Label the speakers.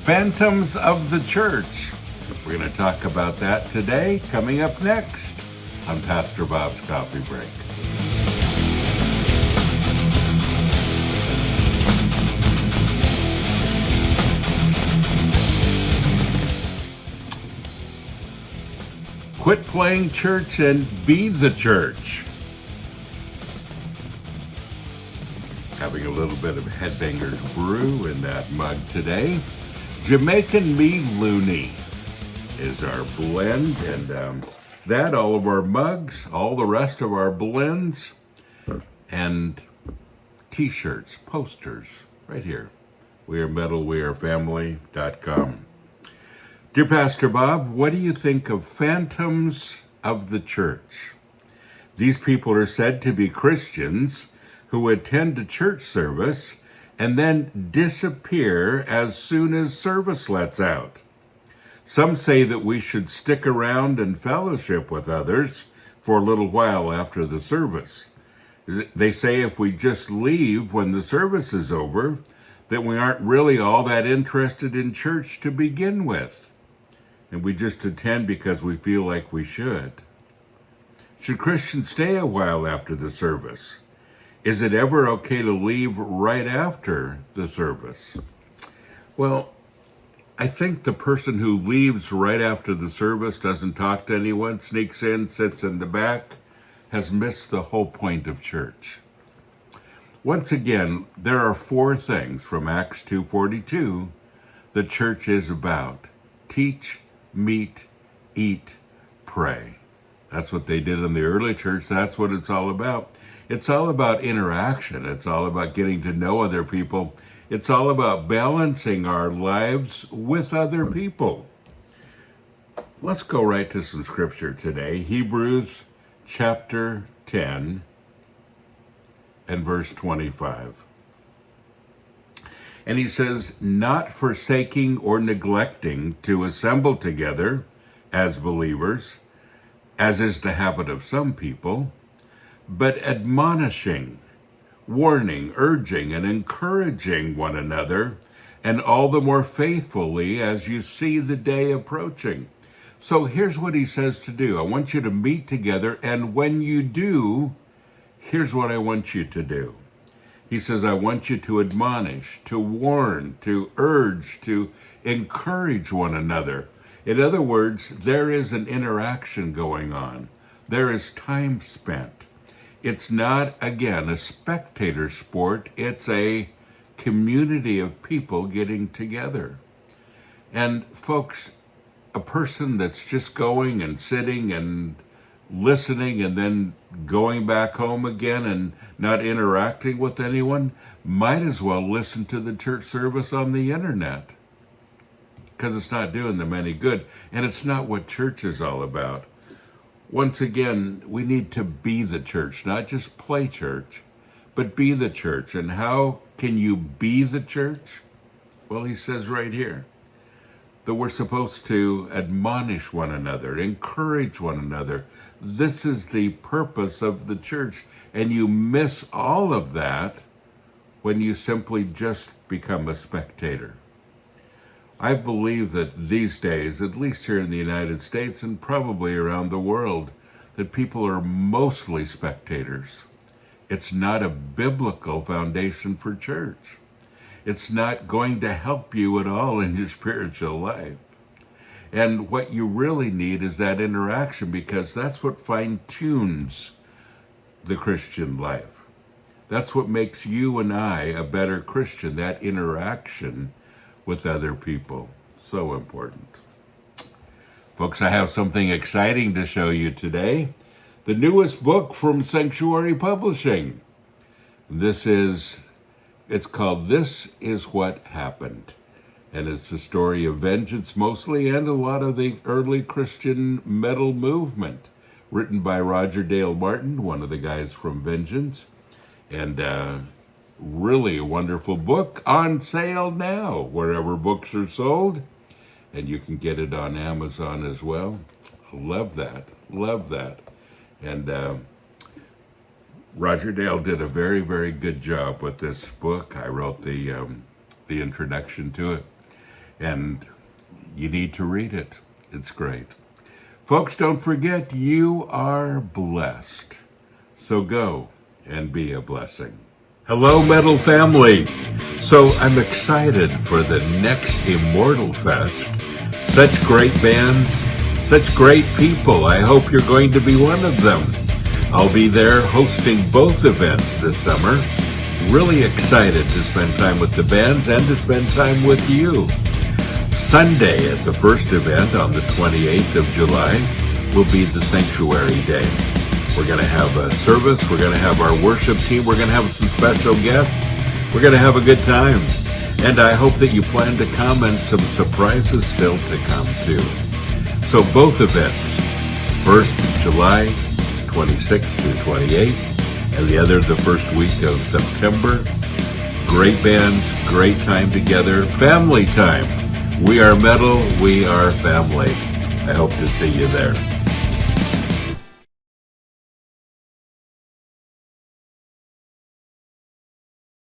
Speaker 1: Phantoms of the Church. We're going to talk about that today, coming up next on Pastor Bob's Coffee Break. Quit playing church and be the church. Having a little bit of HEADBANGERS brew in that mug today. Jamaican Me Looney is our blend, and that, all of our mugs, all the rest of our blends, and t-shirts, posters, right here. WeAreMetal.com. Dear Pastor Bob, what do you think of phantoms of the church? These people are said to be Christians who attend a church service and then disappear as soon as service lets out. Some say that we should stick around and fellowship with others for a little while after the service. They say if we just leave when the service is over, that we aren't really all that interested in church to begin with, and we just attend because we feel like we should. Should Christians stay a while after the service? Is it ever okay to leave right after the service? Well, I think the person who leaves right after the service, doesn't talk to anyone, sneaks in, sits in the back, has missed the whole point of church. Once again, there are four things from Acts 2:42 the church is about. Teach, meet, eat, pray. That's what they did in the early church. That's what it's all about. It's all about interaction. It's all about getting to know other people. It's all about balancing our lives with other people. Let's go right to some scripture today. Hebrews chapter 10 and verse 25. And he says, not forsaking or neglecting to assemble together as believers, as is the habit of some people, but admonishing, warning, urging, and encouraging one another, and all the more faithfully as you see the day approaching. So here's what he says to do. I want you to meet together, and when you do, here's what I want you to do. He says, I want you to admonish, to warn, to urge, to encourage one another. In other words, there is an interaction going on. There is time spent. It's not, again, a spectator sport. It's a community of people getting together. And folks, a person that's just going and sitting and listening and then going back home again and not interacting with anyone might as well listen to the church service on the internet, because it's not doing them any good, and it's not what church is all about. Once again, we need to be the church, not just play church, but be the church. And how can you be the church? Well, he says right here that we're supposed to admonish one another, encourage one another. This is the purpose of the church. And you miss all of that when you simply just become a spectator. I believe that these days, at least here in the United States and probably around the world, that people are mostly spectators. It's not a biblical foundation for church. It's not going to help you at all in your spiritual life. And what you really need is that interaction, because that's what fine-tunes the Christian life. That's what makes you and I a better Christian, that interaction with other people. So important. Folks, I have something exciting to show you today. The newest book from Sanctuary Publishing. It's called This Is What Happened. And it's the story of vengeance mostly, and a lot of the early Christian metal movement. Written by Roger Dale Martin, one of the guys from Vengeance. And really a wonderful book, on sale now wherever books are sold, and you can get it on Amazon as well. Love that. And Roger Dale did a very, very good job with this book. I wrote the introduction to it, and you need to read it. It's great. Folks, don't forget, you are blessed. So go and be a blessing. Hello, Metal family. So I'm excited for the next Immortal Fest. Such great bands, such great people. I hope you're going to be one of them. I'll be there hosting both events this summer. Really excited to spend time with the bands and to spend time with you. Sunday at the first event on the 28th of July will be the Sanctuary Day. We're going to have a service. We're going to have our worship team. We're going to have some special guests. We're going to have a good time. And I hope that you plan to come, and some surprises still to come too. So both events, 1st July, 26th through 28th, and the other the first week of September. Great bands, great time together, family time. We are metal, we are family. I hope to see you there.